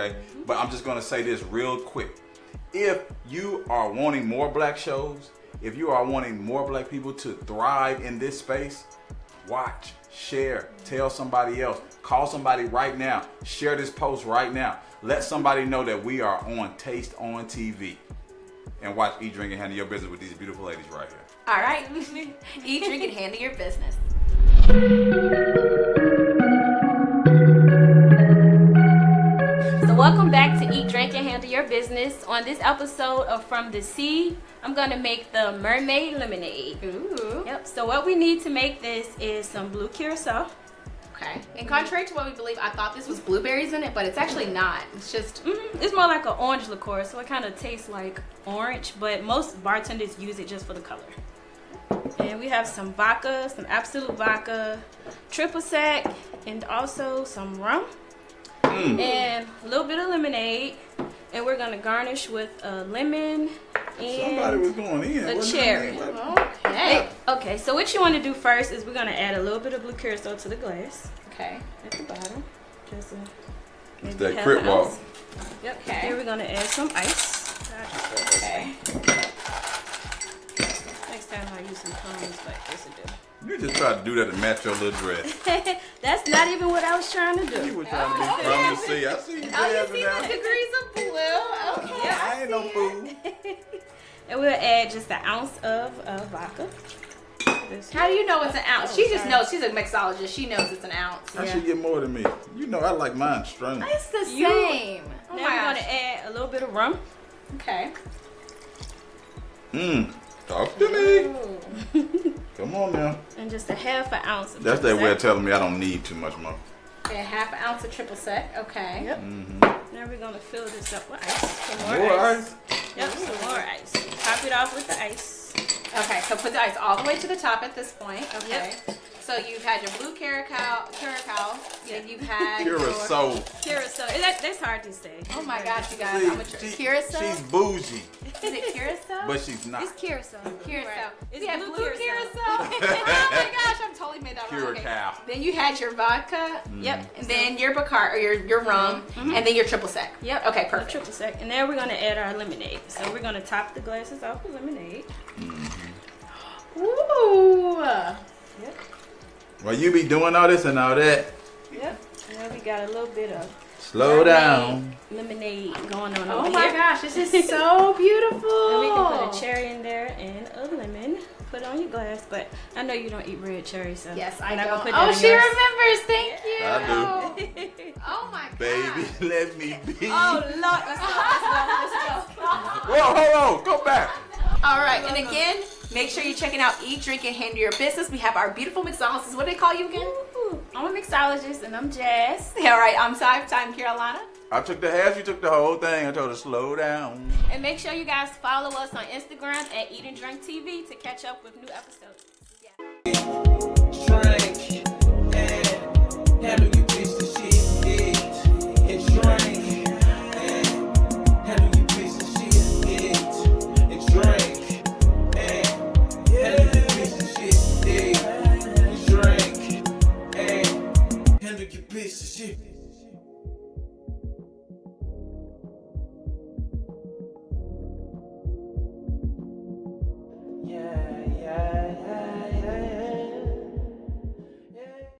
Okay? But I'm just gonna say this real quick. If you are wanting more black shows, if you are wanting more black people to thrive in this space, watch, share, tell somebody else, call somebody right now, share this post right now. Let somebody know that we are on Taste on TV. And watch Eat, Drink, and Handle Your Business with these beautiful ladies right here. All right, eat, drink, and handle your business. So welcome back to Eat, Drink, and Handle Your Business. On this episode of From the Sea, I'm gonna make the Mermaid Lemonade. Ooh. Yep, so what we need to make this is some blue Curaçao. Okay. And contrary to what we believe, I thought this was blueberries in it, but it's actually not. It's just... It's more like an orange liqueur, so it kind of tastes like orange, but most bartenders use it just for the color. And we have some vodka, some absolute vodka, triple sec, and also some rum, and a little bit of lemonade. And we're gonna garnish with a lemon and Somebody was going in. a Wasn't cherry. it? Okay. Okay, so what you want to do first is we're gonna add a little bit of blue Curaçao to the glass Okay. at the bottom. Just It's maybe that half crip an walk. ounce. Yep. Okay. Here we're gonna add some ice. Okay. Next time I use some cones like this to do. You just tried to do that to match your little dress. That's not even what I was trying to You do. were trying to be from the sea. I see you Oh, you dancing see now. the degrees of blue? Okay. I ain't no fool. And we'll add just an ounce of vodka. How do you know it's an ounce? Oh, She just sorry. knows. She's a mixologist. She knows it's an ounce. I Yeah. should get more than me. You know I like mine strong. It's the You- same. Oh Now my we're gosh. gonna add a little bit of rum. Okay. Talk to me. Come on now. And just a half an ounce of That's their triple way of sec. telling me I don't need too much more. Okay, half an ounce of triple sec. Okay. Yep. Now we're gonna fill this up with ice. Some More more ice? Yep, some more ice. Top it off with the ice. Okay, so put the ice all the way to the top at this point. Okay. Yep. So you've had your blue Curaçao, and you've had Curaçao. Curaçao. That's hard to say. Oh my gosh, you guys! See, I'm a Curaçao. she's bougie, Is it Curaçao? but she's not. It's Curaçao. Curaçao. Right. It's We had blue blue Curaçao. Curaçao. Oh my gosh, I'm totally made that wrong. Okay. Curaçao. Then you had your vodka, Yep. and then your Bacar or your rum, and then your triple sec. Yep. Okay, The perfect. triple sec. And now we're gonna add our lemonade. So we're gonna top the glasses off with lemonade. Ooh. Yep. Well, you be doing all this and all that. Yep. And now we got a little bit of Slow down. lemonade going on Oh over my here. gosh, this is so beautiful. And we can put a cherry in there and a lemon. Put it on your glass, but I know you don't eat red cherry, so Yes, I I'm not don't. gonna put that Oh, in she yours. remembers. Thank you. I Oh my god. Baby, let me be. Oh Lord, let's go. Whoa, hold on, go back. All right, and again, make sure you're checking out Eat, Drink, and Handle Your Business. We have our beautiful mixologists. What do they call you again? Ooh, I'm a mixologist and I'm Jazz. All right, I'm Carolina. I took the half, you took the whole thing. I told her slow down. And make sure you guys follow us on Instagram at Eat and Drink TV to catch up with new episodes. Drink and handle your business shit. Eat and drink and handle your business shit. Eat and drink and handle your business shit. Eat and drink and handle your business shit.